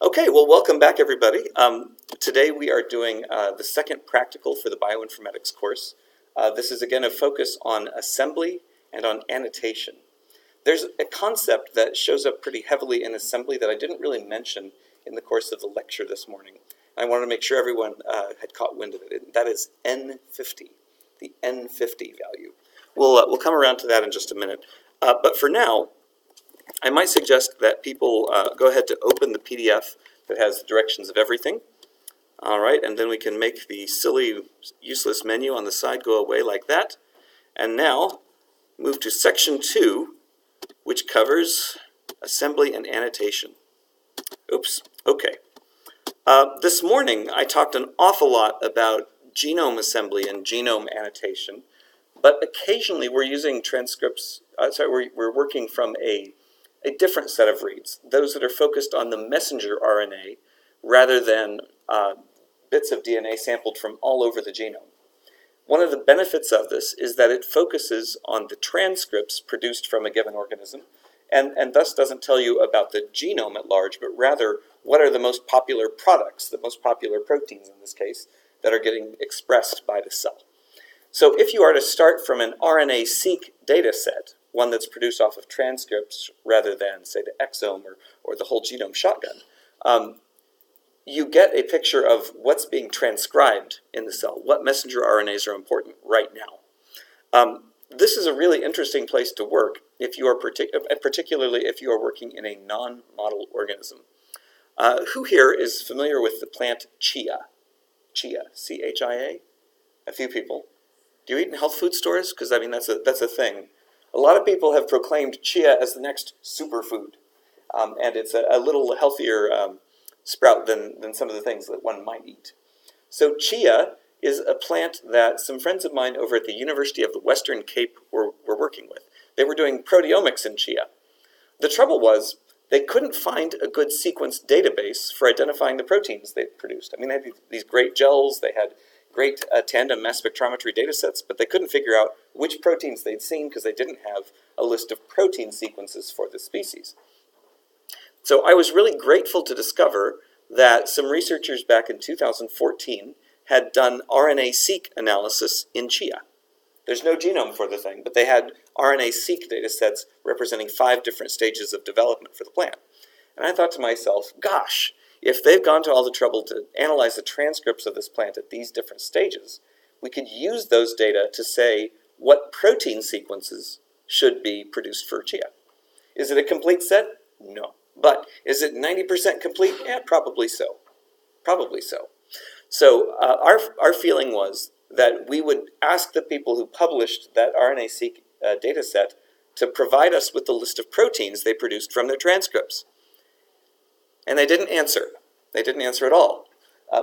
Okay, well, welcome back, everybody. Today we are doing the second practical for the bioinformatics course. This is, again, a focus on assembly and on annotation. There's a concept that shows up pretty heavily in assembly that I didn't really mention in the course of the lecture this morning. I wanted to make sure everyone had caught wind of it. That is N50, the N50 value. We'll come around to that in just a minute. But for now, I might suggest that people go ahead to open the PDF that has the directions of everything. All right, and then we can make the silly, useless menu on the side go away like that. And now, move to section 2, which covers assembly and annotation. Oops, okay. This morning, I talked an awful lot about genome assembly and genome annotation, but occasionally we're using transcripts, we're working from a different set of reads, those that are focused on the messenger RNA rather than bits of DNA sampled from all over the genome. One of the benefits of this is that it focuses on the transcripts produced from a given organism and thus doesn't tell you about the genome at large, but rather what are the most popular products, the most popular proteins in this case, that are getting expressed by the cell. So if you are to start from an RNA-Seq data set, one that's produced off of transcripts rather than, say, the exome or the whole genome shotgun, you get a picture of what's being transcribed in the cell, what messenger RNAs are important right now. This is a really interesting place to work if you are particularly if you are working in a non-model organism. Who here is familiar with the plant chia? Chia, C-H-I-A? A few people. Do you eat in health food stores? Because I mean that's a thing. A lot of people have proclaimed chia as the next superfood, and it's a little healthier sprout than some of the things that one might eat. So chia is a plant that some friends of mine over at the University of the Western Cape were working with. They were doing proteomics in chia. The trouble was they couldn't find a good sequence database for identifying the proteins they produced. I mean, they had these great gels, they had great tandem mass spectrometry data sets, but they couldn't figure out which proteins they'd seen because they didn't have a list of protein sequences for the species. So I was really grateful to discover that some researchers back in 2014 had done RNA-Seq analysis in chia. There's no genome for the thing, but they had RNA-Seq data sets representing 5 different stages of development for the plant. And I thought to myself, gosh, if they've gone to all the trouble to analyze the transcripts of this plant at these different stages, we could use those data to say what protein sequences should be produced for chia. Is it a complete set? No. But is it 90% complete? Yeah, probably so. Probably so. So our feeling was that we would ask the people who published that RNA-Seq data set to provide us with the list of proteins they produced from their transcripts. And they didn't answer. They didn't answer at all,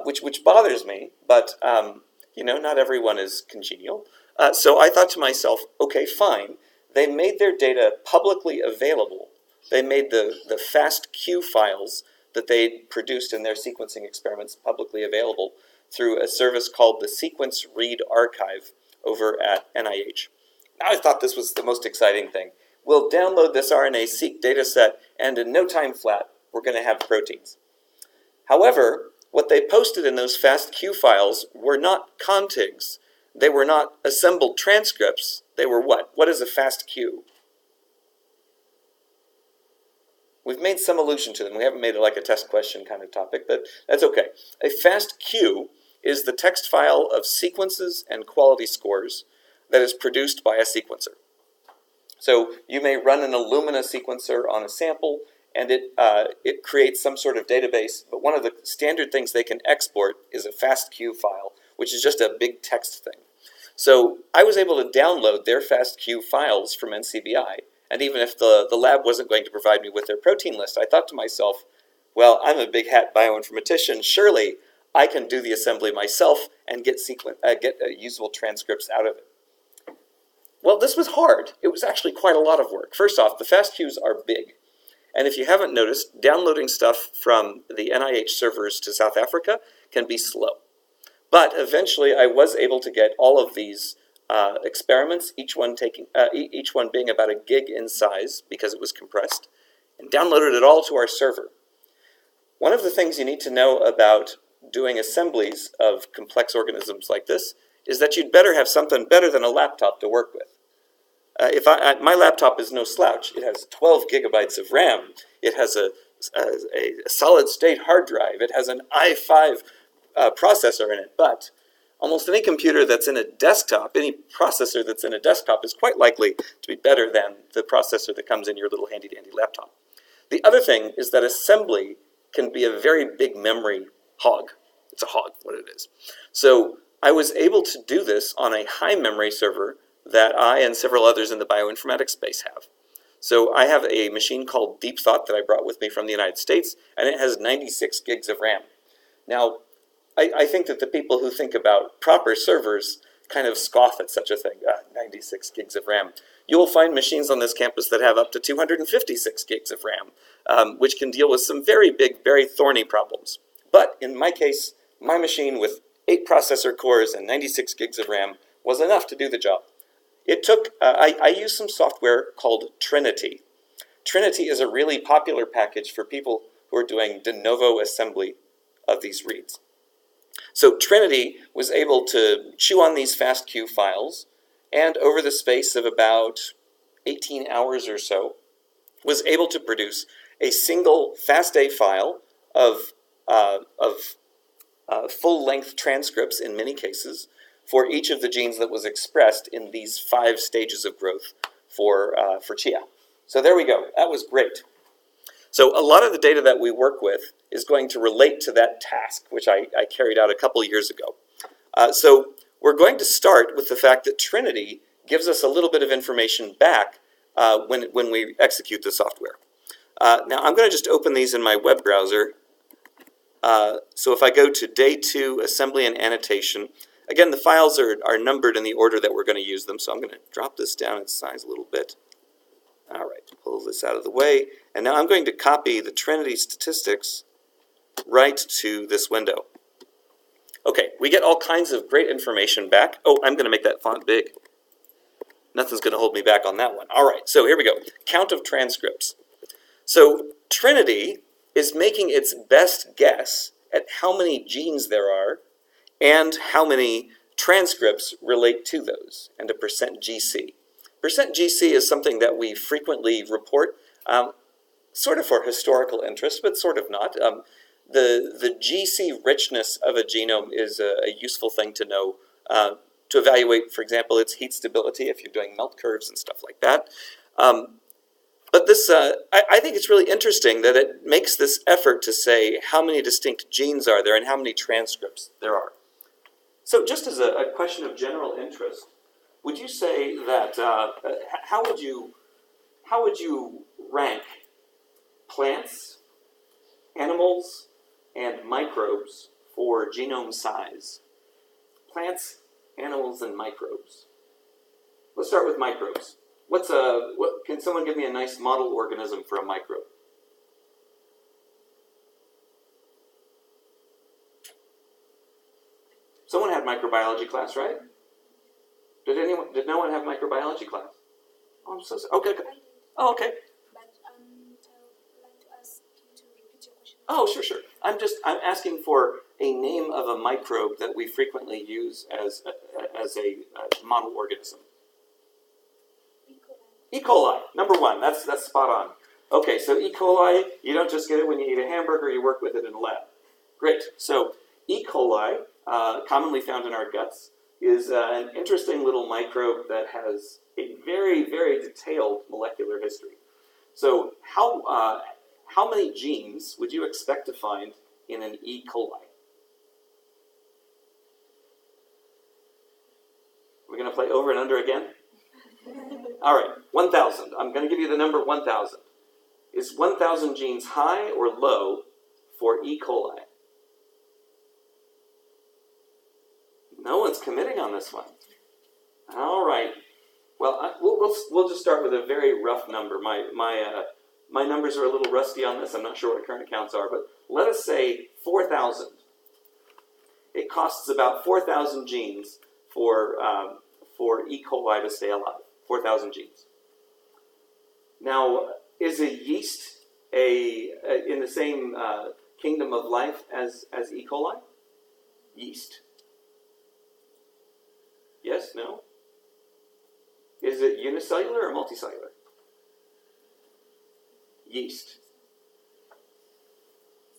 which bothers me, but not everyone is congenial. So I thought to myself, okay, fine. They made their data publicly available. They made the FASTQ files that they produced in their sequencing experiments publicly available through a service called the Sequence Read Archive over at NIH. I thought this was the most exciting thing. We'll download this RNA-Seq data set, and in no time flat, we're going to have proteins. However, what they posted in those FASTQ files were not contigs. They were not assembled transcripts. They were what? What is a FASTQ? We've made some allusion to them. We haven't made it like a test question kind of topic, but that's okay. A FASTQ is the text file of sequences and quality scores that is produced by a sequencer. So you may run an Illumina sequencer on a sample, and it creates some sort of database, but one of the standard things they can export is a FASTQ file, which is just a big text thing. So I was able to download their FASTQ files from NCBI, and even if the lab wasn't going to provide me with their protein list, I thought to myself, well, I'm a big hat bioinformatician, surely I can do the assembly myself and get usable transcripts out of it. Well, this was hard. It was actually quite a lot of work. First off, the FASTQs are big. And if you haven't noticed, downloading stuff from the NIH servers to South Africa can be slow. But eventually I was able to get all of these experiments, each one being about 1 gig in size because it was compressed, and downloaded it all to our server. One of the things you need to know about doing assemblies of complex organisms like this is that you'd better have something better than a laptop to work with. My laptop is no slouch. It has 12 gigabytes of RAM. It has a solid-state hard drive. It has an i5 processor in it. But almost any computer that's in a desktop, any processor that's in a desktop is quite likely to be better than the processor that comes in your little handy-dandy laptop. The other thing is that assembly can be a very big memory hog. It's a hog, what it is. So I was able to do this on a high memory server that I and several others in the bioinformatics space have. So I have a machine called Deep Thought that I brought with me from the United States, and it has 96 gigs of RAM. Now, I think that the people who think about proper servers kind of scoff at such a thing, 96 gigs of RAM. You will find machines on this campus that have up to 256 gigs of RAM, which can deal with some very big, very thorny problems. But in my case, my machine with 8 processor cores and 96 gigs of RAM was enough to do the job. It took, I used some software called Trinity. Trinity is a really popular package for people who are doing de novo assembly of these reads. So Trinity was able to chew on these FASTQ files, and over the space of about 18 hours or so, was able to produce a single FASTA file of full-length transcripts in many cases for each of the genes that was expressed in these 5 stages of growth for chia. So there we go. That was great. So a lot of the data that we work with is going to relate to that task, which I carried out a couple years ago. So we're going to start with the fact that Trinity gives us a little bit of information back when we execute the software. Now I'm going to just open these in my web browser. So if I go to day 2, assembly and annotation, again, the files are numbered in the order that we're going to use them, so I'm going to drop this down in size a little bit. All right, pull this out of the way, and now I'm going to copy the Trinity statistics right to this window. Okay, we get all kinds of great information back. Oh, I'm going to make that font big. Nothing's going to hold me back on that one. All right, so here we go. Count of transcripts. So Trinity is making its best guess at how many genes there are and how many transcripts relate to those, and a %GC. %GC is something that we frequently report, sort of for historical interest, but sort of not. The GC richness of a genome is a useful thing to know to evaluate, for example, its heat stability if you're doing melt curves and stuff like that. But this, I think it's really interesting that it makes this effort to say how many distinct genes are there and how many transcripts there are. So just as a question of general interest, would you say that, how would you rank plants, animals, and microbes for genome size? Plants, animals, and microbes. Let's start with microbes. Can someone give me a nice model organism for a microbe? Someone had microbiology class, right? Did no one have microbiology class? Oh, I'm so sorry. Okay. Oh, okay. But I would like to ask you to repeat your question. Oh, sure. I'm asking for a name of a microbe that we frequently use as a model organism. E. coli, number 1. That's spot on. Okay, so E. coli, you don't just get it when you eat a hamburger, you work with it in a lab. Great. So E. coli, commonly found in our guts, is an interesting little microbe that has a very, very detailed molecular history. So how many genes would you expect to find in an E. coli? We're going to play over and under again? All right, 1,000. I'm going to give you the number 1,000. Is 1,000 genes high or low for E. coli? No one's committing on this one. All right. Well, we'll just start with a very rough number. My numbers are a little rusty on this. I'm not sure what current accounts are, but let us say 4,000. It costs about 4,000 genes for E. coli to stay alive. 4,000 genes. Now, is a yeast in the same kingdom of life as E. coli? Yeast. Yes? No? Is it unicellular or multicellular? Yeast.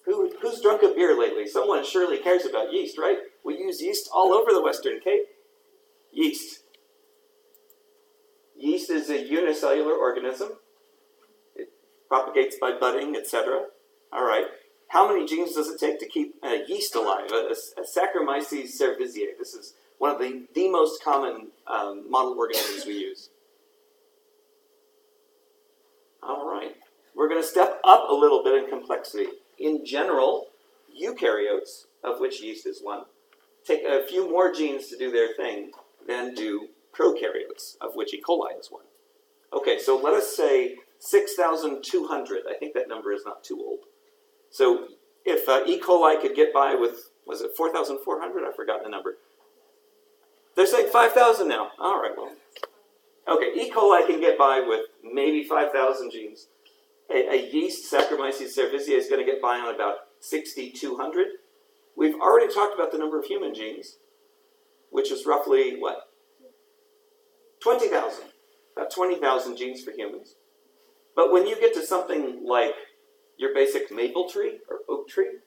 Who's drunk a beer lately? Someone surely cares about yeast, right? We use yeast all over the Western Cape. Yeast. Yeast is a unicellular organism. It propagates by budding, etc. All right. How many genes does it take to keep a yeast alive? A Saccharomyces cerevisiae. This is one of the most common model organisms we use. All right. We're going to step up a little bit in complexity. In general, eukaryotes, of which yeast is one, take a few more genes to do their thing than do prokaryotes, of which E. coli is one. Okay, so let us say 6,200. I think that number is not too old. So if E. coli could get by with, was it 4,400? I've forgotten the number. They're saying 5,000 now. All right, well. Okay, E. coli can get by with maybe 5,000 genes. A yeast, Saccharomyces cerevisiae, is going to get by on about 6,200. We've already talked about the number of human genes, which is roughly, what? 20,000. About 20,000 genes for humans. But when you get to something like your basic maple tree or oak tree,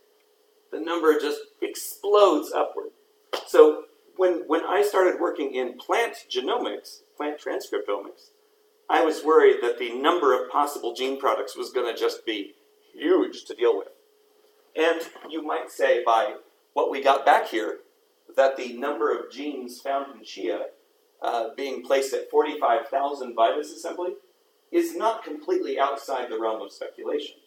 the number just explodes upward. So when I started working in plant genomics, plant transcriptomics, I was worried that the number of possible gene products was going to just be huge to deal with. And you might say by what we got back here, that the number of genes found in chia being placed at 45,000 by this assembly is not completely outside the realm of speculation.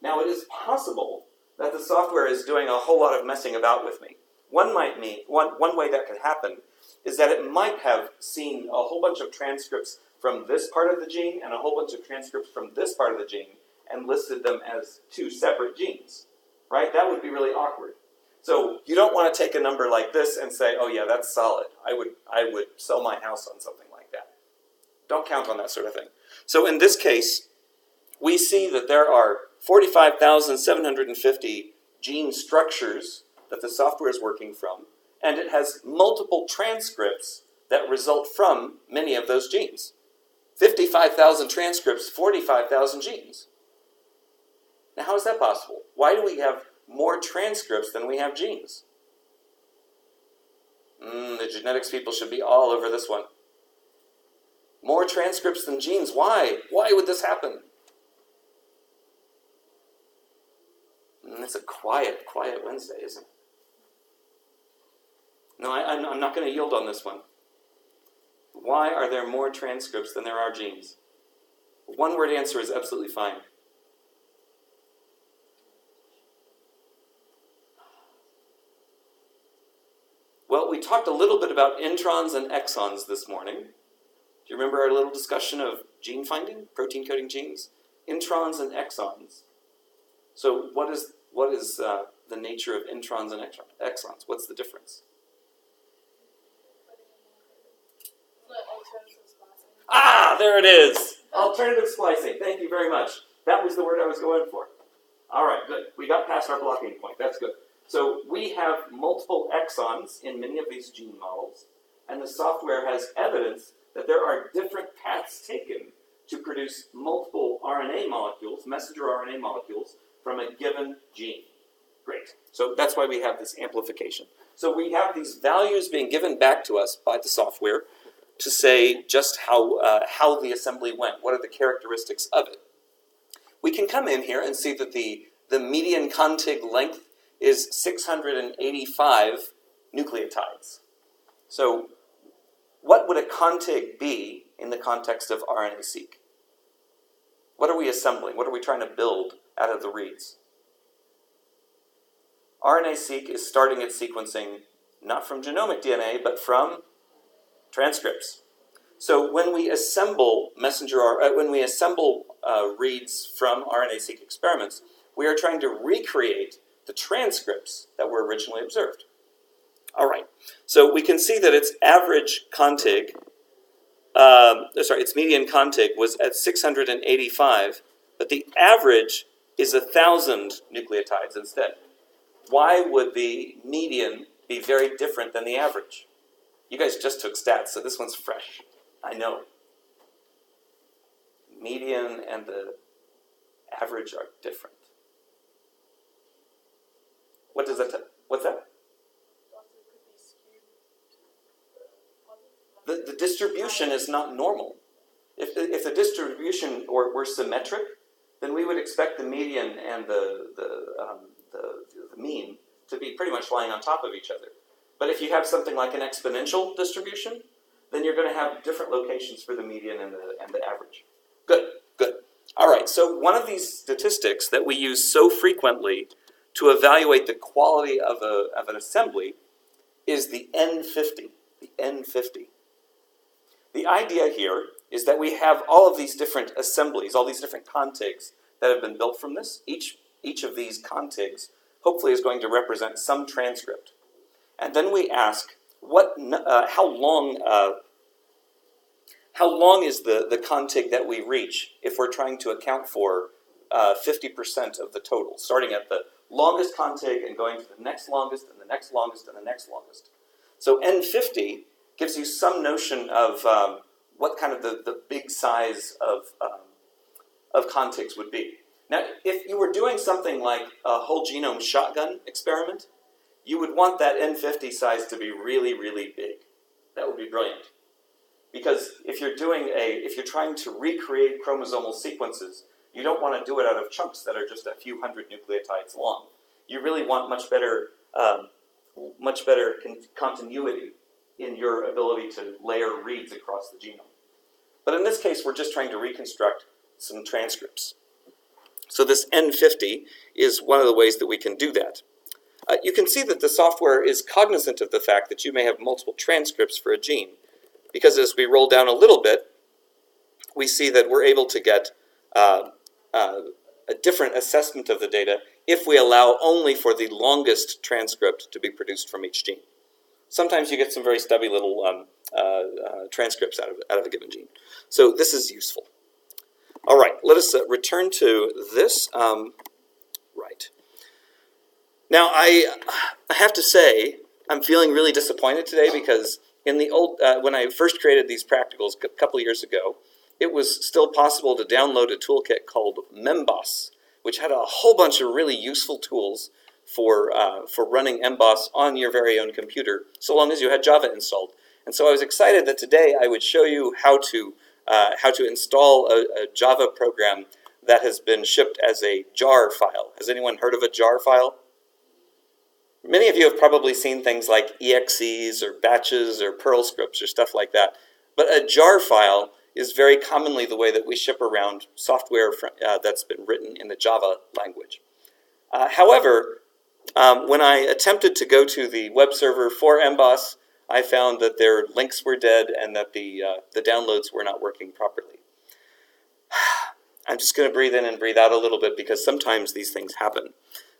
Now, it is possible that the software is doing a whole lot of messing about with me. One way that could happen is that it might have seen a whole bunch of transcripts from this part of the gene and a whole bunch of transcripts from this part of the gene and listed them as two separate genes, right? That would be really awkward. So you don't want to take a number like this and say, oh yeah, that's solid. I would sell my house on something like that. Don't count on that sort of thing. So in this case, we see that there are 45,750 gene structures that the software is working from, and it has multiple transcripts that result from many of those genes. 55,000 transcripts, 45,000 genes. Now, how is that possible? Why do we have more transcripts than we have genes? The genetics people should be all over this one. More transcripts than genes. Why? Why would this happen? It's a quiet Wednesday, isn't it? No, I'm not going to yield on this one. Why are there more transcripts than there are genes? One word answer is absolutely fine. Well, we talked a little bit about introns and exons this morning. Do you remember our little discussion of gene finding, protein coding genes? Introns and exons. So what is the nature of introns and exons? What's the difference? Ah, there it is. Alternative splicing. Thank you very much. That was the word I was going for. All right, good. We got past our blocking point. That's good. So we have multiple exons in many of these gene models, and the software has evidence that there are different paths taken to produce multiple RNA molecules, messenger RNA molecules, from a given gene. Great. So that's why we have this amplification. So we have these values being given back to us by the software to say just how the assembly went. What are the characteristics of it? We can come in here and see that the median contig length is 685 nucleotides. So what would a contig be in the context of RNA-Seq? What are we assembling? What are we trying to build out of the reads? RNA-Seq is starting its sequencing not from genomic DNA, but from transcripts. So when we assemble reads from RNA-Seq experiments, we are trying to recreate the transcripts that were originally observed. All right. So we can see that its average contig, its median contig was at 685, but the average is 1,000 nucleotides instead. Why would the median be very different than the average? You guys just took stats, so this one's fresh. I know. Median and the average are different. What does that tell? What's that? The distribution is not normal. If the distribution were symmetric, then we would expect the median and the mean to be pretty much lying on top of each other. But if you have something like an exponential distribution, then you're going to have different locations for the median and the average. Good, good. All right, so one of these statistics that we use so frequently to evaluate the quality of an assembly is the N50, the N50. The idea here is that we have all of these different assemblies, all these different contigs that have been built from this. Each of these contigs hopefully is going to represent some transcript. And then we ask, how long is the contig that we reach if we're trying to account for 50% of the total, starting at the longest contig and going to the next longest and the next longest and the next longest. So N50 gives you some notion of what kind of the big size of contigs would be. Now, if you were doing something like a whole genome shotgun experiment, you would want that N50 size to be really, really big. That would be brilliant. Because if you're trying to recreate chromosomal sequences, you don't want to do it out of chunks that are just a few hundred nucleotides long. You really want much better continuity in your ability to layer reads across the genome. But in this case, we're just trying to reconstruct some transcripts. So this N50 is one of the ways that we can do that. You can see that the software is cognizant of the fact that you may have multiple transcripts for a gene, because as we roll down a little bit, we see that we're able to get a different assessment of the data if we allow only for the longest transcript to be produced from each gene. Sometimes you get some very stubby little transcripts out of a given gene. So this is useful. All right, let us return to this. Right. Now, I have to say, I'm feeling really disappointed today because in the old, when I first created these practicals a couple years ago, it was still possible to download a toolkit called EMBOSS, which had a whole bunch of really useful tools for running EMBOSS on your very own computer, so long as you had Java installed. And so I was excited that today I would show you how to install a Java program that has been shipped as a jar file. Has anyone heard of a jar file? Many of you have probably seen things like exes or batches or Perl scripts or stuff like that. But a jar file is very commonly the way that we ship around software that's been written in the Java language. However, when I attempted to go to the web server for EMBOSS, I found that their links were dead and that the downloads were not working properly. I'm just going to breathe in and breathe out a little bit because sometimes these things happen.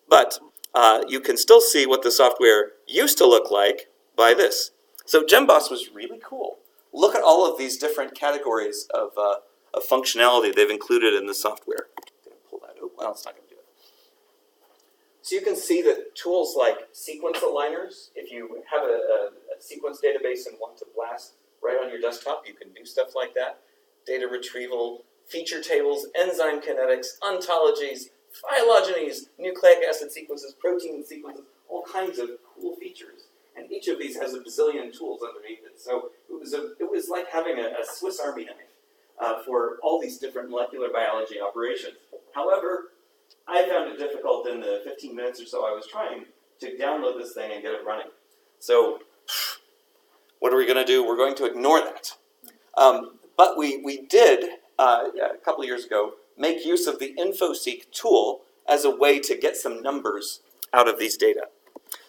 But you can still see what the software used to look like by this. So JimBoss was really cool. Look at all of these different categories of functionality they've included in the software. I'm going to pull that out. Well, it's not going to do it. So you can see that tools like sequence aligners, if you have a sequence database and want to blast right on your desktop, you can do stuff like that. Data retrieval, feature tables, enzyme kinetics, ontologies, phylogenies, nucleic acid sequences, protein sequences, all kinds of cool features. And each of these has a bazillion tools underneath it. So it was like having a Swiss Army knife for all these different molecular biology operations. However, I found it difficult in the 15 minutes or so I was trying to download this thing and get it running. So what are we going to do? We're going to ignore that. But we did, a couple of years ago, make use of the infoseq tool as a way to get some numbers out of these data.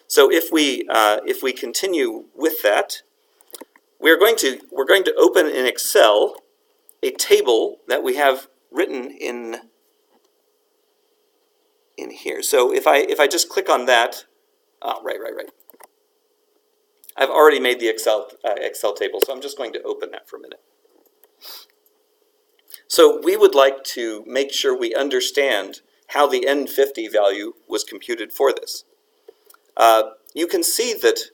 So if we continue with that, we're going to open in Excel a table that we have written in here. So if I just click on that, right. I've already made the Excel table, so I'm just going to open that for a minute. So we would like to make sure we understand how the N50 value was computed for this. You can see that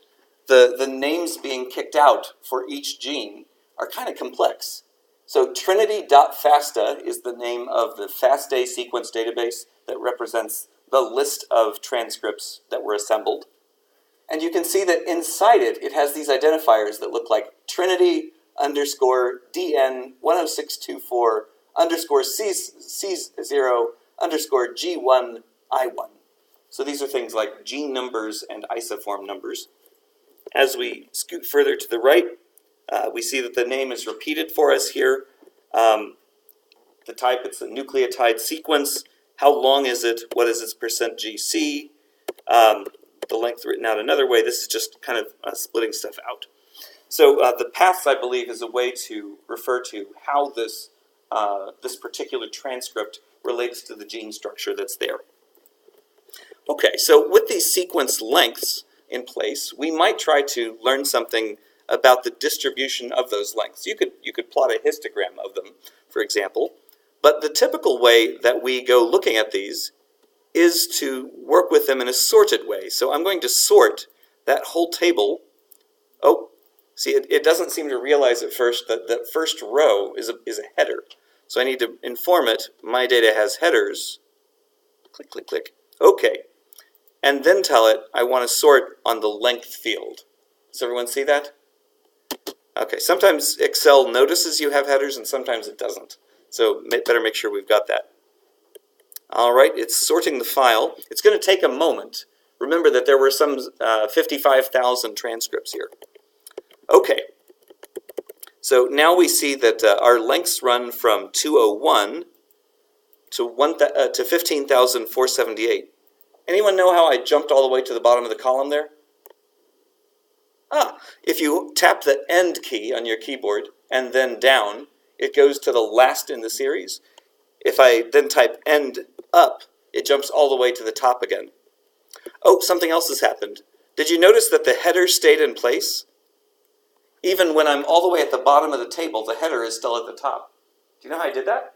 the names being kicked out for each gene are kind of complex. So Trinity.FASTA is the name of the FASTA sequence database that represents the list of transcripts that were assembled. And you can see that inside it, it has these identifiers that look like Trinity underscore DN 10624 underscore C0 underscore G1 I1. So these are things like gene numbers and isoform numbers. As we scoot further to the right, we see that the name is repeated for us here. The type, it's a nucleotide sequence. How long is it? What is its percent GC? The length written out another way. This is just kind of splitting stuff out. So the paths, I believe, is a way to refer to how this particular transcript relates to the gene structure that's there. Okay, so with these sequence lengths in place, we might try to learn something about the distribution of those lengths. You could plot a histogram of them, for example. But the typical way that we go looking at these is to work with them in a sorted way. So I'm going to sort that whole table. Oh, see, it doesn't seem to realize at first that the first row is a header. So I need to inform it, my data has headers. Click, click, click. Okay. And then tell it I want to sort on the length field. Does everyone see that? Okay, sometimes Excel notices you have headers and sometimes it doesn't. So better make sure we've got that. All right, it's sorting the file. It's going to take a moment. Remember that there were some 55,000 transcripts here. Okay, so now we see that our lengths run from 201 to 15,478. Anyone know how I jumped all the way to the bottom of the column there? If you tap the End key on your keyboard and then down, it goes to the last in the series. If I then type End up, it jumps all the way to the top again. Oh, something else has happened. Did you notice that the header stayed in place? Even when I'm all the way at the bottom of the table, the header is still at the top. Do you know how I did that?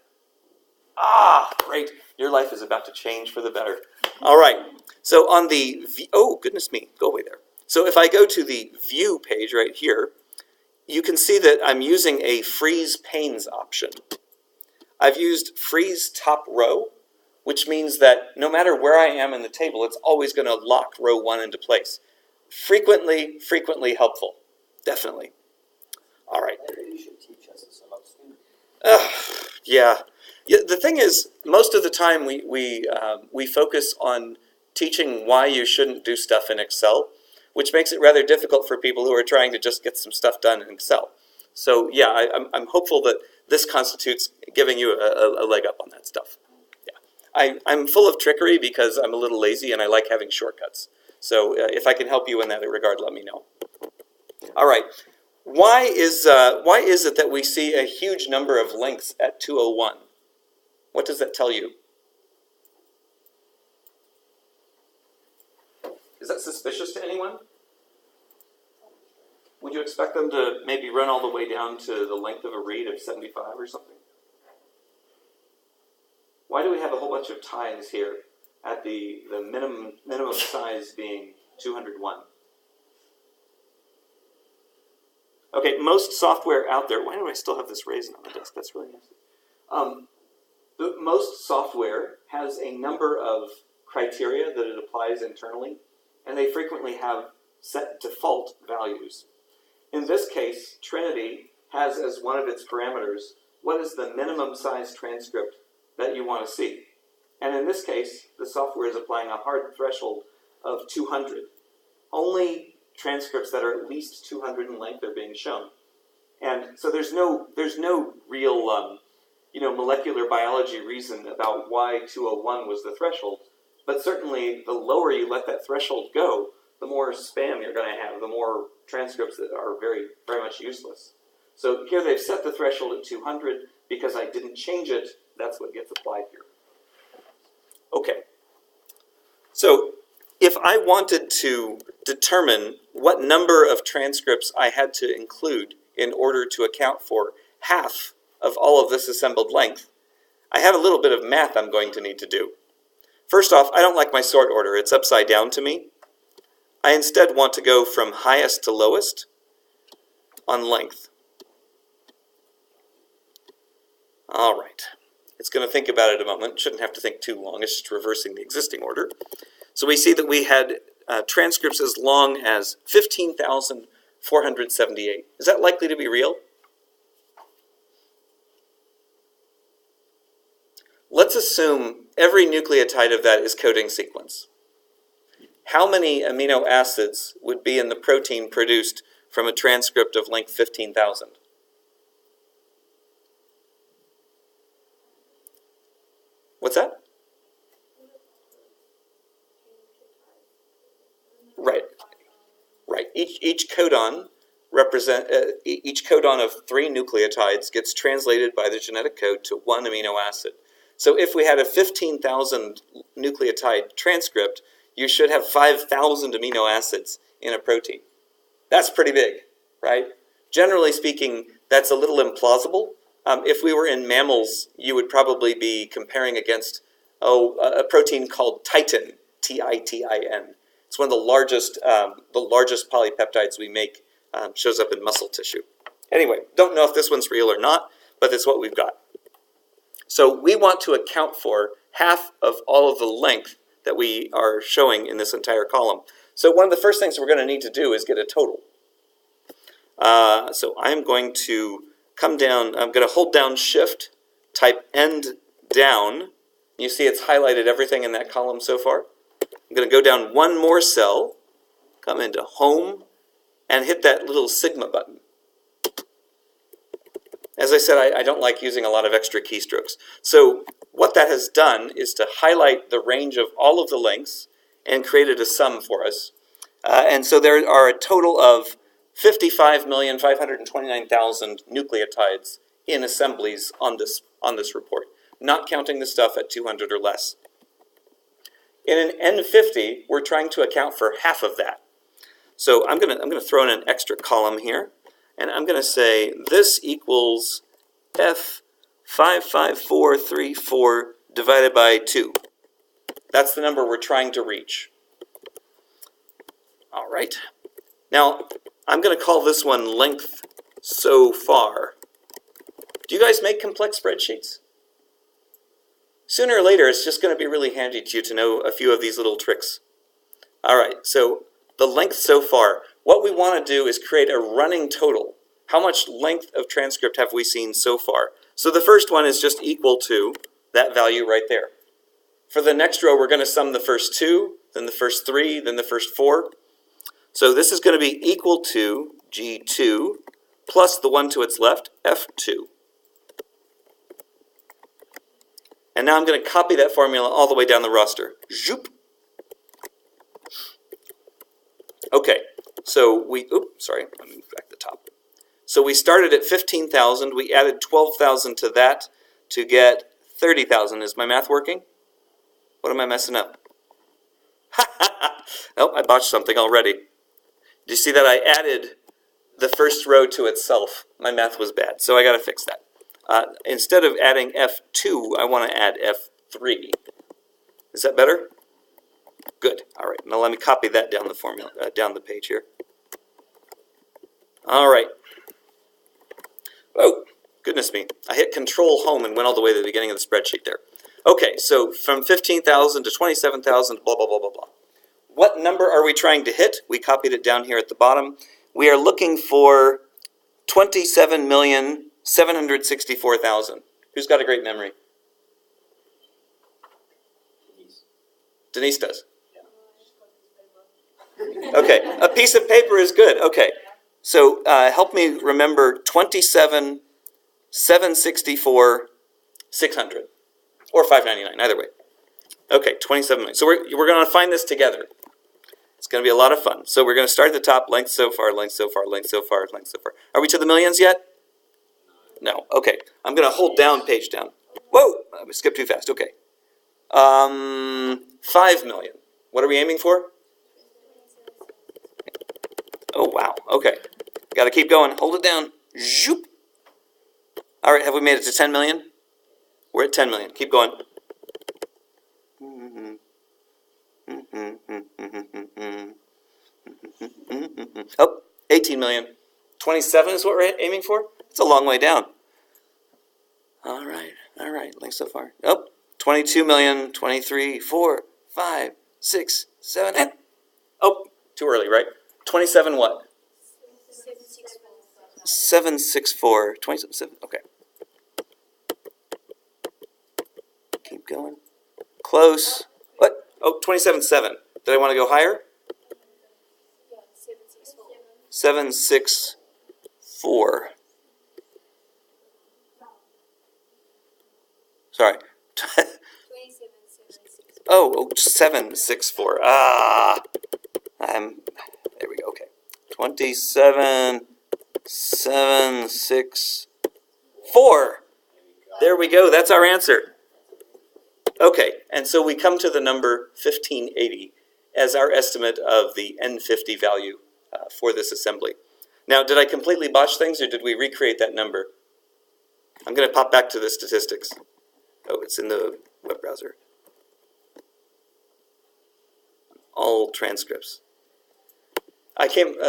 Great. Your life is about to change for the better. All right. So on the, oh, goodness me, go away there. So if I go to the View page right here, you can see that I'm using a Freeze Panes option. I've used Freeze Top Row, which means that no matter where I am in the table, it's always going to lock row 1 into place. Frequently helpful. Definitely. All right. Maybe you should teach us as a student. Yeah. The thing is, most of the time we focus on teaching why you shouldn't do stuff in Excel, which makes it rather difficult for people who are trying to just get some stuff done in Excel. So yeah, I'm hopeful that this constitutes giving you a leg up on that stuff. Yeah, I'm full of trickery because I'm a little lazy and I like having shortcuts. So if I can help you in that regard, let me know. All right. Why is it that we see a huge number of lengths at 201? What does that tell you? Is that suspicious to anyone? Would you expect them to maybe run all the way down to the length of a read of 75 or something? Why do we have a whole bunch of ties here at the minimum size being 201? Okay, most software out there, why do I still have this raisin on the desk? That's really nasty. Most software has a number of criteria that it applies internally, and they frequently have set default values. In this case, Trinity has as one of its parameters, what is the minimum size transcript that you want to see? And in this case, the software is applying a hard threshold of 200. Only transcripts that are at least 200 in length are being shown. And so there's no real molecular biology reason about why 201 was the threshold, but certainly the lower you let that threshold go, the more spam you're going to have, the more transcripts that are very, very much useless. So here they've set the threshold at 200 because I didn't change it. That's what gets applied here. Okay. So if I wanted to determine what number of transcripts I had to include in order to account for half of all of this assembled length, I have a little bit of math I'm going to need to do. First off, I don't like my sort order. It's upside down to me. I instead want to go from highest to lowest on length. All right. It's going to think about it a moment. Shouldn't have to think too long. It's just reversing the existing order. So we see that we had transcripts as long as 15,478. Is that likely to be real? Let's assume every nucleotide of that is coding sequence. How many amino acids would be in the protein produced from a transcript of length 15,000? What's that? Right. Right. Each codon each codon of 3 nucleotides gets translated by the genetic code to 1 amino acid. So if we had a 15,000 nucleotide transcript, you should have 5,000 amino acids in a protein. That's pretty big, right? Generally speaking, that's a little implausible. If we were in mammals, you would probably be comparing against a protein called titin, T-I-T-I-N. It's one of the largest polypeptides we make. Shows up in muscle tissue. Anyway, don't know if this one's real or not, but that's what we've got. So we want to account for half of all of the length that we are showing in this entire column. So one of the first things we're going to need to do is get a total. So I'm going to come down, I'm going to hold down Shift, type end down. You see it's highlighted everything in that column so far. I'm going to go down one more cell, come into Home, and hit that little sigma button. As I said, I don't like using a lot of extra keystrokes. So what that has done is to highlight the range of all of the lengths and created a sum for us. And so there are a total of 55,529,000 nucleotides in assemblies on this report, not counting the stuff at 200 or less. In an N50, we're trying to account for half of that. So I'm gonna throw in an extra column here, and I'm gonna say this equals F55434 divided by 2. That's the number we're trying to reach. All right. Now I'm gonna call this one length so far. Do you guys make complex spreadsheets? Sooner or later, it's just going to be really handy to you to know a few of these little tricks. All right, so the length so far. What we want to do is create a running total. How much length of transcript have we seen so far? So the first one is just equal to that value right there. For the next row, we're going to sum the first 2, then the first 3, then the first 4. So this is going to be equal to G2 plus the one to its left, F2. And now I'm going to copy that formula all the way down the roster. Zoop. Okay, so let me move back to the top. So we started at 15,000. We added 12,000 to that to get 30,000. Is my math working? What am I messing up? Oh, I botched something already. Do you see that I added the first row to itself? My math was bad, so I got to fix that. Instead of adding F2, I want to add F3. Is that better? Good. All right. Now let me copy that down the formula, down the page here. All right. Oh, goodness me. I hit Control Home and went all the way to the beginning of the spreadsheet there. Okay, so from 15,000 to 27,000, blah, blah, blah, blah, blah. What number are we trying to hit? We copied it down here at the bottom. We are looking for 27,764,000. Who's got a great memory? Denise does. Okay, a piece of paper is good. Okay, so help me remember 27,764,600, or 599, either way. Okay, 27 million. So we're going to find this together. It's going to be a lot of fun. So we're going to start at the top, length so far, length so far, length so far, length so far. Are we to the millions yet? No. Okay, I'm going to hold down, page down. Whoa, I skipped too fast. Okay. 5 million. What are we aiming for? Oh, wow. Okay. Got to keep going. Hold it down. Zoop. All right, have we made it to 10 million? We're at 10 million. Keep going. Oh, 18 million. 27 is what we're aiming for? It's a long way down. All right, length so far. Oh, 22 million, 23, 4, 5, 6, 7, and... Oh, too early, right? 27 what? 764. 27, okay. Keep going. Close. What? Oh, 27.7. Did I want to go higher? 764. Sorry. Oh, 764. There we go. Okay. 27.764. There we go. That's our answer. Okay, and so we come to the number 1580 as our estimate of the N50 value for this assembly. Now, did I completely botch things, or did we recreate that number? I'm going to pop back to the statistics. Oh, it's in the web browser. All transcripts.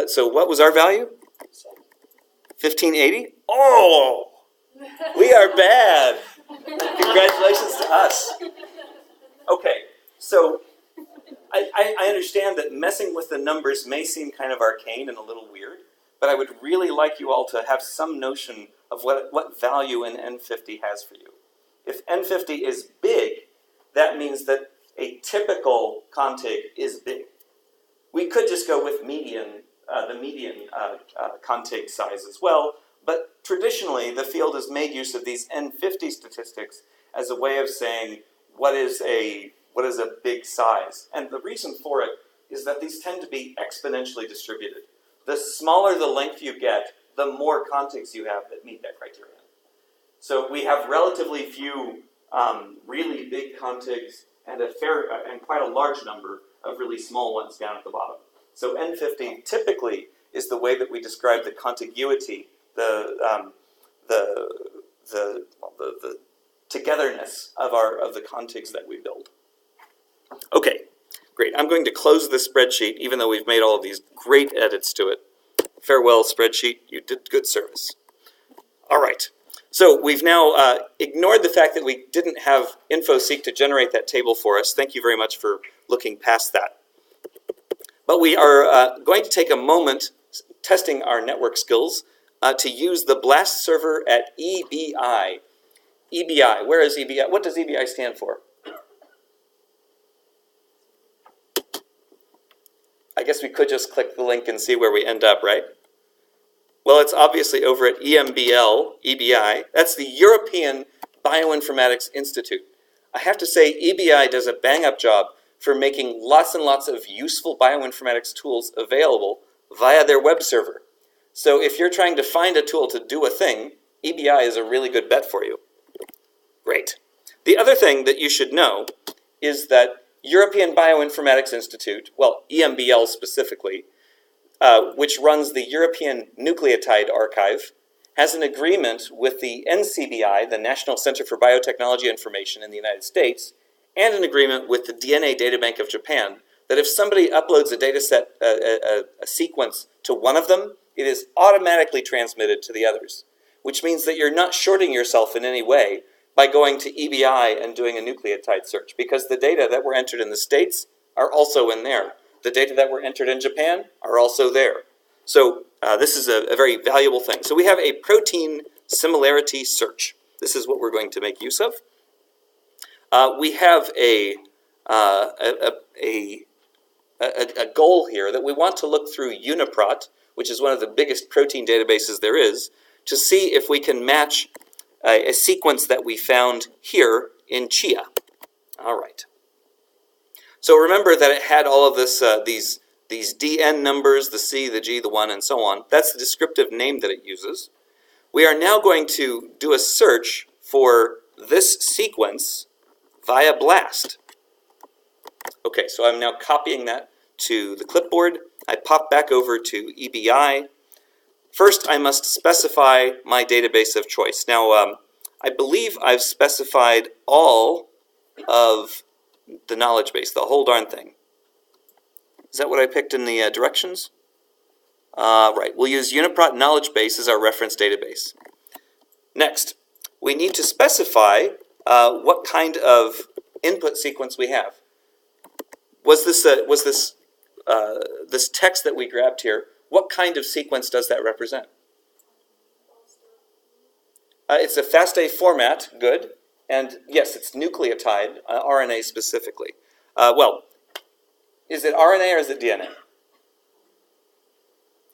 So what was our value? 1580? Oh! We are bad! Congratulations to us. Okay, so I understand that messing with the numbers may seem kind of arcane and a little weird, but I would really like you all to have some notion of what value an N50 has for you. If N50 is big, that means that a typical contig is big. We could just go with the median contig size as well, but traditionally the field has made use of these N50 statistics as a way of saying what is a big size. And the reason for it is that these tend to be exponentially distributed. The smaller the length you get, the more contigs you have that meet that criterion. So we have relatively few really big contigs and quite a large number of really small ones down at the bottom. So N50 typically is the way that we describe the contiguity, the togetherness of the contigs that we build. Okay, great. I'm going to close this spreadsheet, even though we've made all of these great edits to it. Farewell, spreadsheet. You did good service. All right. So we've now ignored the fact that we didn't have infoseq to generate that table for us. Thank you very much for looking past that. But we are going to take a moment testing our network skills to use the BLAST server at EBI. EBI, where is EBI? What does EBI stand for? I guess we could just click the link and see where we end up, right? Well, it's obviously over at EBI. That's the European Bioinformatics Institute. I have to say, EBI does a bang-up job for making lots and lots of useful bioinformatics tools available via their web server. So if you're trying to find a tool to do a thing, EBI is a really good bet for you. Great. The other thing that you should know is that European Bioinformatics Institute, well, EMBL specifically, which runs the European Nucleotide Archive, has an agreement with the NCBI, the National Center for Biotechnology Information in the United States, and an agreement with the DNA Databank of Japan, that if somebody uploads a data set, a sequence to one of them, it is automatically transmitted to the others, which means that you're not shorting yourself in any way by going to EBI and doing a nucleotide search, because the data that were entered in the States are also in there. The data that were entered in Japan are also there. So this is a very valuable thing. So we have a protein similarity search. This is what we're going to make use of. We have a goal here that we want to look through UniProt, which is one of the biggest protein databases there is, to see if we can match a sequence that we found here in chia. All right. So remember that it had all of this, these DN numbers, the C, the G, the 1, and so on. That's the descriptive name that it uses. We are now going to do a search for this sequence via BLAST. Okay, so I'm now copying that to the clipboard. I pop back over to EBI. First, I must specify my database of choice. Now, I believe I've specified all of The knowledge base, the whole darn thing. Is that what I picked in the directions? Right, we'll use UniProt Knowledge Base as our reference database. Next, we need to specify what kind of input sequence we have. Was this this text that we grabbed here? What kind of sequence does that represent? It's a FASTA format, good, and yes, it's nucleotide, RNA specifically. Well, is it RNA or is it DNA?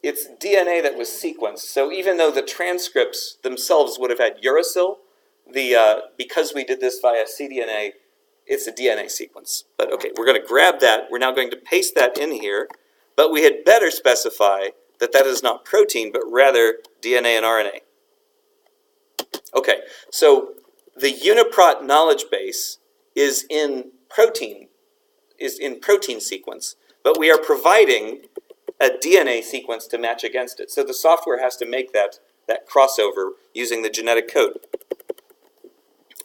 It's DNA that was sequenced. So even though the transcripts themselves would have had uracil, because we did this via cDNA, it's a DNA sequence. But okay, we're going to grab that. We're now going to paste that in here. But we had better specify that that is not protein, but rather DNA and RNA. Okay, so the UniProt knowledge base is in protein sequence, but we are providing a DNA sequence to match against it. So the software has to make that crossover using the genetic code.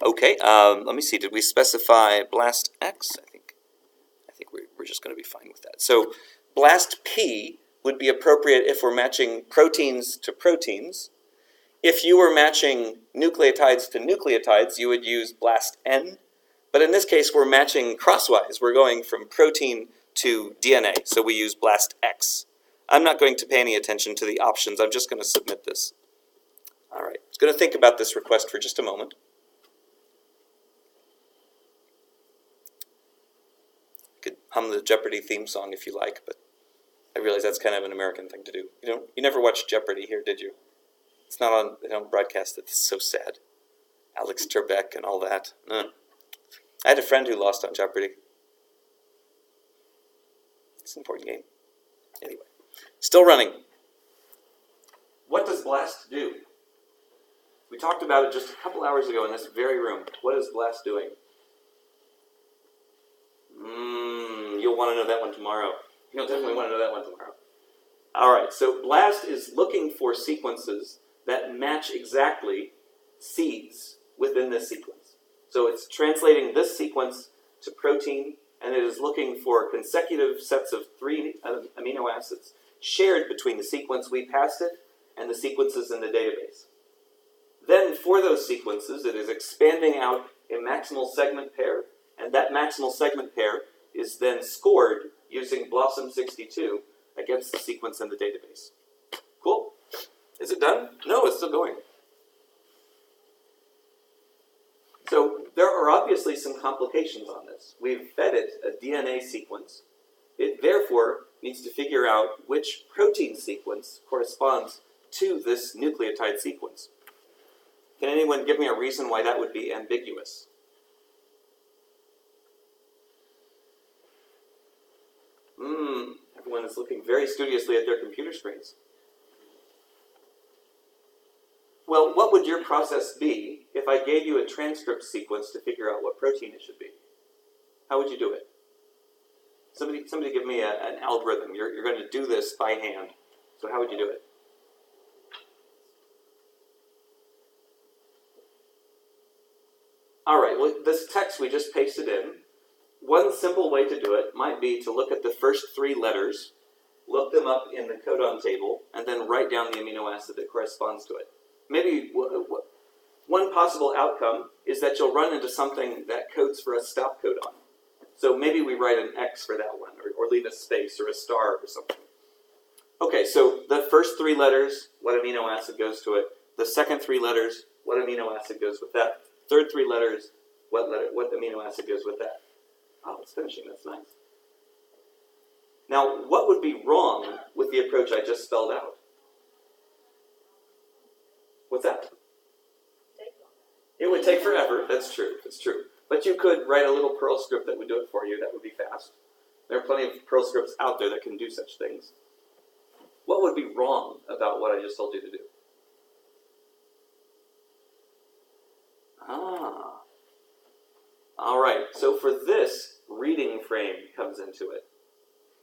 Okay, let me see. Did we specify BLAST X? I think we're just going to be fine with that. So BLAST P would be appropriate if we're matching proteins to proteins. If you were matching nucleotides to nucleotides, you would use BLAST N. But in this case, we're matching crosswise. We're going from protein to DNA, so we use BLAST X. I'm not going to pay any attention to the options. I'm just going to submit this. All right, I'm going to think about this request for just a moment. You could hum the Jeopardy theme song if you like, but I realize that's kind of an American thing to do. You never watched Jeopardy here, did you? It's not on, they don't broadcast it. It's so sad. Alex Trebek and all that. I had a friend who lost on Jeopardy. It's an important game. Anyway, still running. What does BLAST do? We talked about it just a couple hours ago in this very room. What is BLAST doing? You'll want to know that one tomorrow. You'll definitely want to know that one tomorrow. All right, so BLAST is looking for sequences that match exactly seeds within this sequence. So it's translating this sequence to protein, and it is looking for consecutive sets of 3 amino acids shared between the sequence we passed it and the sequences in the database. Then for those sequences, it is expanding out a maximal segment pair, and that maximal segment pair is then scored using BLOSSOM62 against the sequence in the database. Cool? Is it done? No, it's still going. So there are obviously some complications on this. We've fed it a DNA sequence. It therefore needs to figure out which protein sequence corresponds to this nucleotide sequence. Can anyone give me a reason why that would be ambiguous? Everyone is looking very studiously at their computer screens. Well, what would your process be if I gave you a transcript sequence to figure out what protein it should be? How would you do it? Somebody give me an algorithm. You're going to do this by hand. So how would you do it? All right, well, this text we just pasted in, one simple way to do it might be to look at the first 3 letters, look them up in the codon table, and then write down the amino acid that corresponds to it. Maybe one possible outcome is that you'll run into something that codes for a stop codon. So maybe we write an X for that one, or leave a space or a star or something. Okay, so the first 3 letters, what amino acid goes to it? The second 3 letters, what amino acid goes with that? Third 3 letters, what amino acid goes with that? Oh, it's finishing, that's nice. Now, what would be wrong with the approach I just spelled out? What's that? It would take forever, that's true, that's true. But you could write a little Perl script that would do it for you, that would be fast. There are plenty of Perl scripts out there that can do such things. What would be wrong about what I just told you to do? All right, so for this, reading frame comes into it.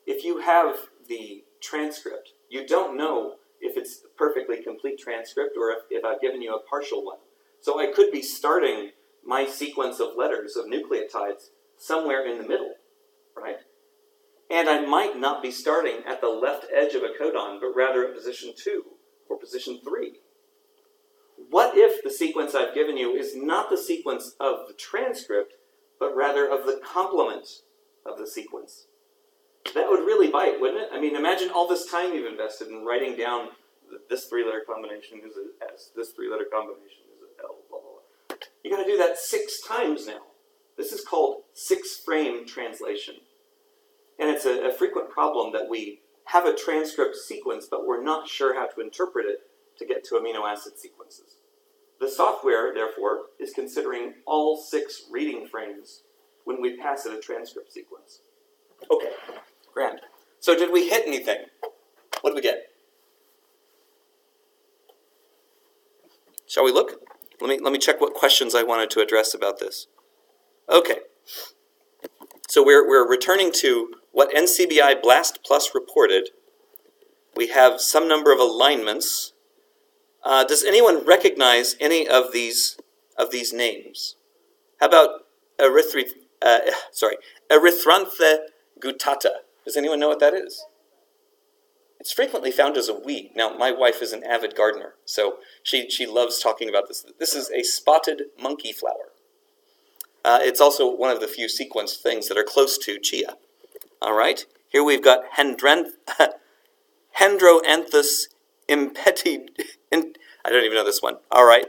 If you have the transcript, you don't know if it's a perfectly complete transcript or if I've given you a partial one. So I could be starting my sequence of letters, of nucleotides, somewhere in the middle, right? And I might not be starting at the left edge of a codon, but rather at position 2 or position 3. What if the sequence I've given you is not the sequence of the transcript, but rather of the complement of the sequence? That would really bite, wouldn't it? I mean, imagine all this time you've invested in writing down that this 3-letter combination is an S, this 3-letter combination is an L, blah, blah, blah. You got to do that 6 times now. This is called 6-frame translation. And it's a frequent problem that we have a transcript sequence, but we're not sure how to interpret it to get to amino acid sequences. The software, therefore, is considering all 6 reading frames when we pass it a transcript sequence. Okay, grand. So did we hit anything? What did we get? Shall we look? Let me check what questions I wanted to address about this. Okay. So we're returning to what NCBI BLAST Plus reported. We have some number of alignments. Does anyone recognize any of these names? How about Erythranthe gutata? Does anyone know what that is? It's frequently found as a weed. Now, my wife is an avid gardener, so she loves talking about this. This is a spotted monkey flower. It's also one of the few sequenced things that are close to chia. All right, here we've got Handroanthus petite. I don't even know this one. All right,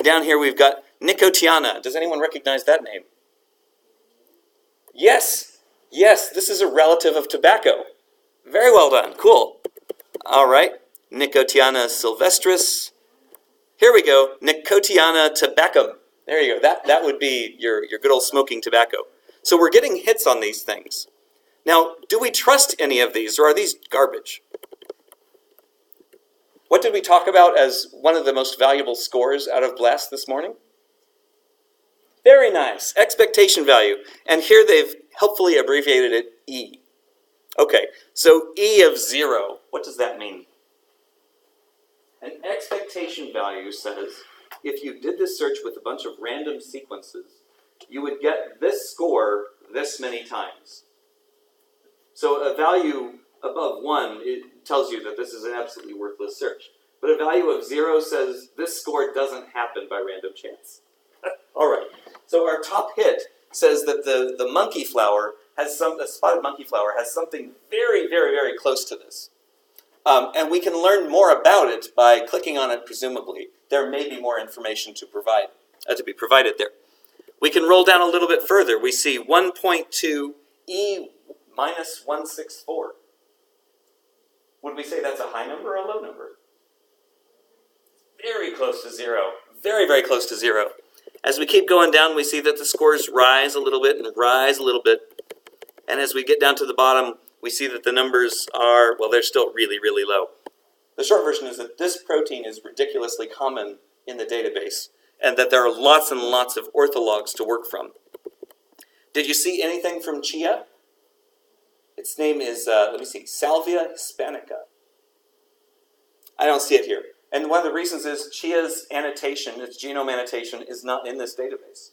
down here we've got Nicotiana. Does anyone recognize that name? Yes, this is a relative of tobacco. Very well done, cool. All right, Nicotiana sylvestris. Here we go, Nicotiana tabacum. There you go. That would be your good old smoking tobacco. So we're getting hits on these things. Now, do we trust any of these, or are these garbage? What did we talk about as one of the most valuable scores out of BLAST this morning? Very nice. Expectation value. And here they've helpfully abbreviated it E. Okay, so E of 0. What does that mean? An expectation value says if you did this search with a bunch of random sequences, you would get this score this many times. So a value above 1, it tells you that this is an absolutely worthless search. But a value of 0 says this score doesn't happen by random chance. All right, so our top hit says that the monkey flower has the spotted monkey flower has something very, very, very close to this. And we can learn more about it by clicking on it, presumably. There may be more information to be provided there. We can roll down a little bit further. We see 1.2 E minus 164. Would we say that's a high number or a low number? Very close to 0. Very, very close to 0. As we keep going down, we see that the scores rise a little bit and rise a little bit. And as we get down to the bottom, we see that the numbers are, well, they're still really, really low. The short version is that this protein is ridiculously common in the database and that there are lots and lots of orthologs to work from. Did you see anything from chia? Its name is, let me see, Salvia hispanica. I don't see it here. And one of the reasons is chia's annotation, its genome annotation, is not in this database.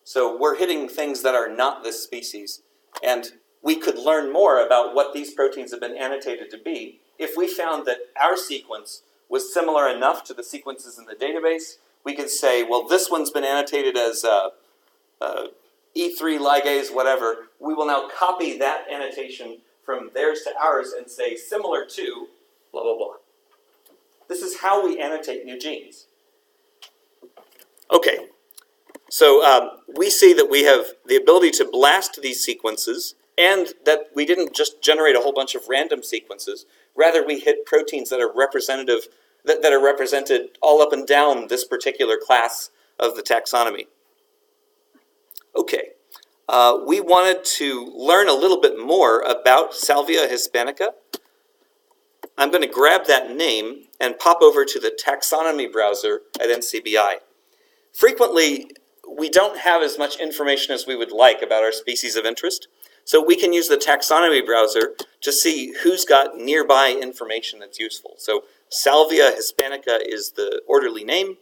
So we're hitting things that are not this species. And we could learn more about what these proteins have been annotated to be if we found that our sequence was similar enough to the sequences in the database. We could say, well, this one's been annotated as E3 ligase, whatever. We will now copy that annotation from theirs to ours and say similar to blah, blah, blah. This is how we annotate new genes. Okay, so we see that we have the ability to blast these sequences and that we didn't just generate a whole bunch of random sequences. Rather, we hit proteins that are representative, that are represented all up and down this particular class of the taxonomy. Okay, we wanted to learn a little bit more about Salvia hispanica. I'm going to grab that name and pop over to the taxonomy browser at NCBI. Frequently, we don't have as much information as we would like about our species of interest, so we can use the taxonomy browser to see who's got nearby information that's useful. So Salvia hispanica is the orderly name.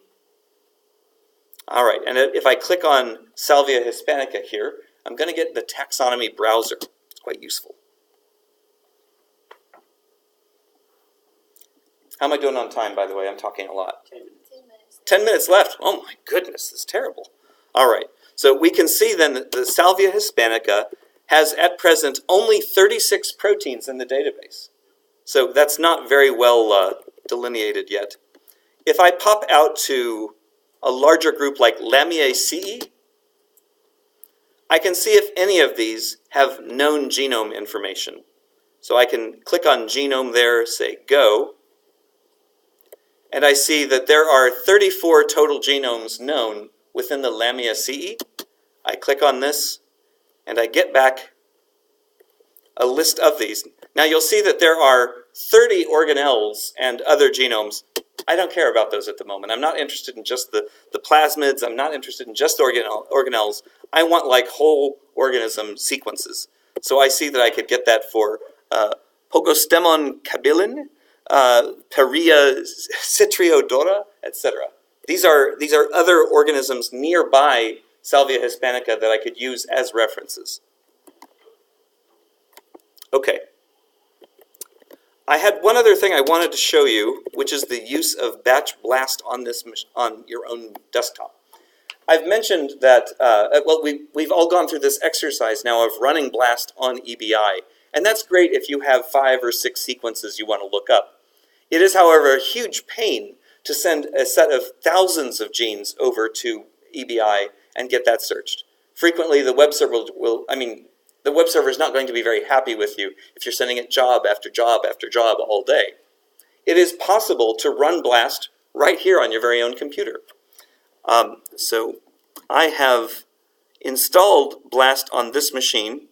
All right, and if I click on Salvia hispanica here, I'm going to get the taxonomy browser. It's quite useful. How am I doing on time, by the way? I'm talking a lot. 10 minutes. 10 minutes. 10 minutes left. Oh my goodness, this is terrible. All right, so we can see then that the Salvia hispanica has at present only 36 proteins in the database. So that's not very well delineated yet. If I pop out to a larger group like Lamiaceae, I can see if any of these have known genome information. So I can click on genome there, say go, and I see that there are 34 total genomes known within the Lamiaceae. I click on this, and I get back a list of these. Now you'll see that there are 30 organelles and other genomes. I don't care about those at the moment. I'm not interested in just the plasmids. I'm not interested in just organelles. I want like whole organism sequences. So I see that I could get that for Pogostemon cabilin, Peria citriodora, etc. These are other organisms nearby Salvia hispanica that I could use as references. Okay. I had one other thing I wanted to show you, which is the use of batch blast on your own desktop. I've mentioned that, we've all gone through this exercise now of running blast on EBI, and that's great if you have 5 or 6 sequences you want to look up. It is, however, a huge pain to send a set of thousands of genes over to EBI and get that searched. Frequently, the web server the web server is not going to be very happy with you if you're sending it job after job after job all day. It is possible to run BLAST right here on your very own computer. So I have installed BLAST on this machine.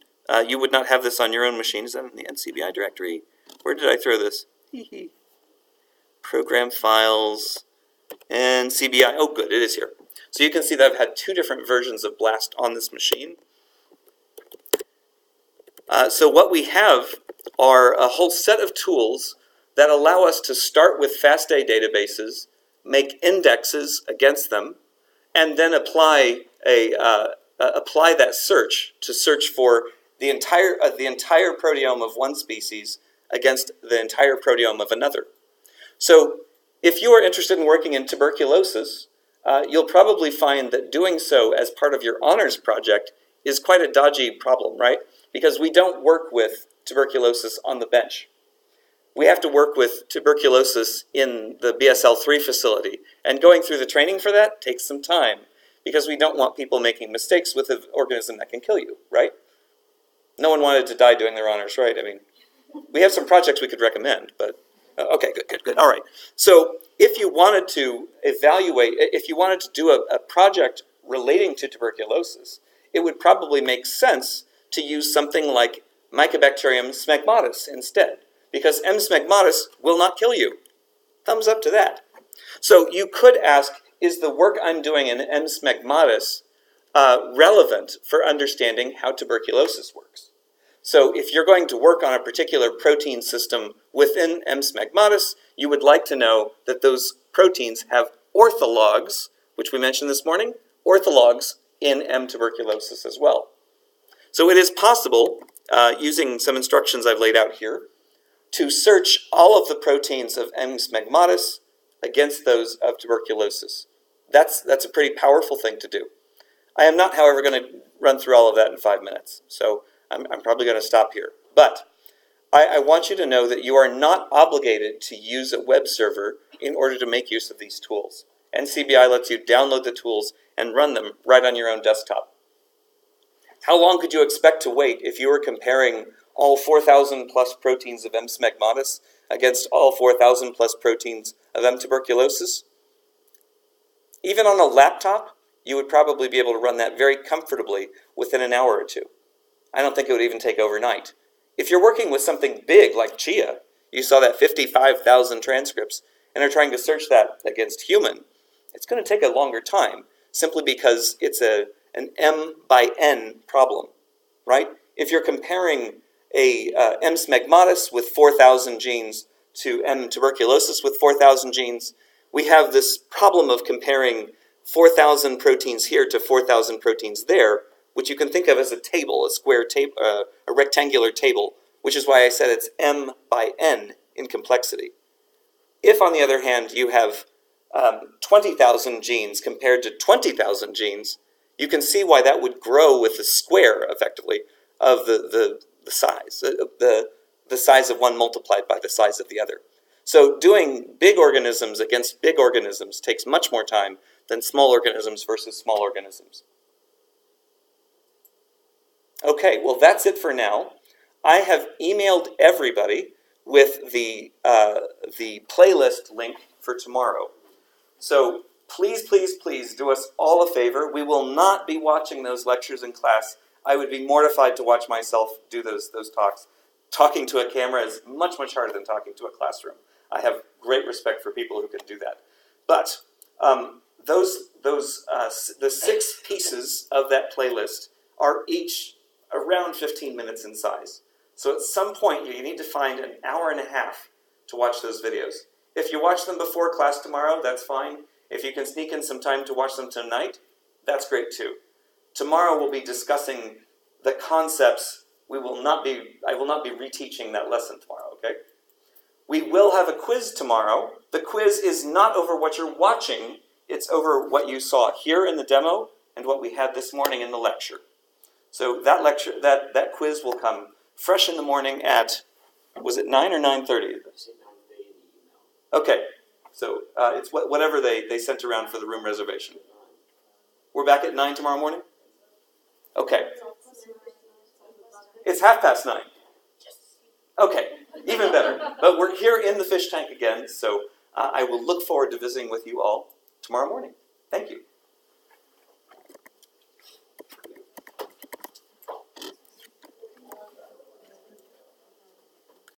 You would not have this on your own machine. Is that in the NCBI directory? Where did I throw this? Program files and CBI. Oh, good, it is here. So you can see that I've had 2 different versions of BLAST on this machine. So what we have are a whole set of tools that allow us to start with FASTA databases, make indexes against them, and then apply that search to search for the entire proteome of one species against the entire proteome of another. So if you are interested in working in tuberculosis, you'll probably find that doing so as part of your honors project is quite a dodgy problem, right? Because we don't work with tuberculosis on the bench. We have to work with tuberculosis in the BSL-3 facility, and going through the training for that takes some time because we don't want people making mistakes with an organism that can kill you, right? No one wanted to die doing their honors, right? I mean, we have some projects we could recommend, but okay, good. All right. So if you wanted to evaluate, if you wanted to do a project relating to tuberculosis, it would probably make sense to use something like Mycobacterium smegmatis instead, because M. smegmatis will not kill you. Thumbs up to that. So you could ask, is the work I'm doing in M. smegmatis relevant for understanding how tuberculosis works? So if you're going to work on a particular protein system within M. smegmatis, you would like to know that those proteins have orthologs, which we mentioned this morning, orthologs in M. tuberculosis as well. So it is possible, using some instructions I've laid out here, to search all of the proteins of M. smegmatis against those of tuberculosis. That's a pretty powerful thing to do. I am not, however, going to run through all of that in 5 minutes, so I'm probably going to stop here. But I want you to know that you are not obligated to use a web server in order to make use of these tools. NCBI lets you download the tools and run them right on your own desktop. How long could you expect to wait if you were comparing all 4,000 plus proteins of M. smegmatis against all 4,000 plus proteins of M. tuberculosis? Even on a laptop, you would probably be able to run that very comfortably within an hour or 2. I don't think it would even take overnight. If you're working with something big like chia, you saw that 55,000 transcripts, and are trying to search that against human, it's going to take a longer time, simply because it's an M by N problem, right? If you're comparing a M. smegmatis with 4,000 genes to M. tuberculosis with 4,000 genes, we have this problem of comparing 4,000 proteins here to 4,000 proteins there which you can think of as a table, a square table, a rectangular table, which is why I said it's m by n in complexity. If, on the other hand, you have 20,000 genes compared to 20,000 genes, you can see why that would grow with the square, effectively, of the size, the size of one multiplied by the size of the other. So doing big organisms against big organisms takes much more time than small organisms versus small organisms. Okay, well that's it for now. I have emailed everybody with the playlist link for tomorrow. So please, please, please do us all a favor. We will not be watching those lectures in class. I would be mortified to watch myself do those talks. Talking to a camera is much, much harder than talking to a classroom. I have great respect for people who can do that. But the 6 pieces of that playlist are each around 15 minutes in size. So at some point, you need to find an hour and a half to watch those videos. If you watch them before class tomorrow, that's fine. If you can sneak in some time to watch them tonight, that's great too. Tomorrow we'll be discussing the concepts. I will not be reteaching that lesson tomorrow, okay? We will have a quiz tomorrow. The quiz is not over what you're watching. It's over what you saw here in the demo and what we had this morning in the lecture. So that quiz will come fresh in the morning at, was it 9 or 9:30? Okay, so it's whatever they sent around for the room reservation. We're back at 9 tomorrow morning? Okay. It's 9:30. Okay, even better. But we're here in the fish tank again, so I will look forward to visiting with you all tomorrow morning. Thank you.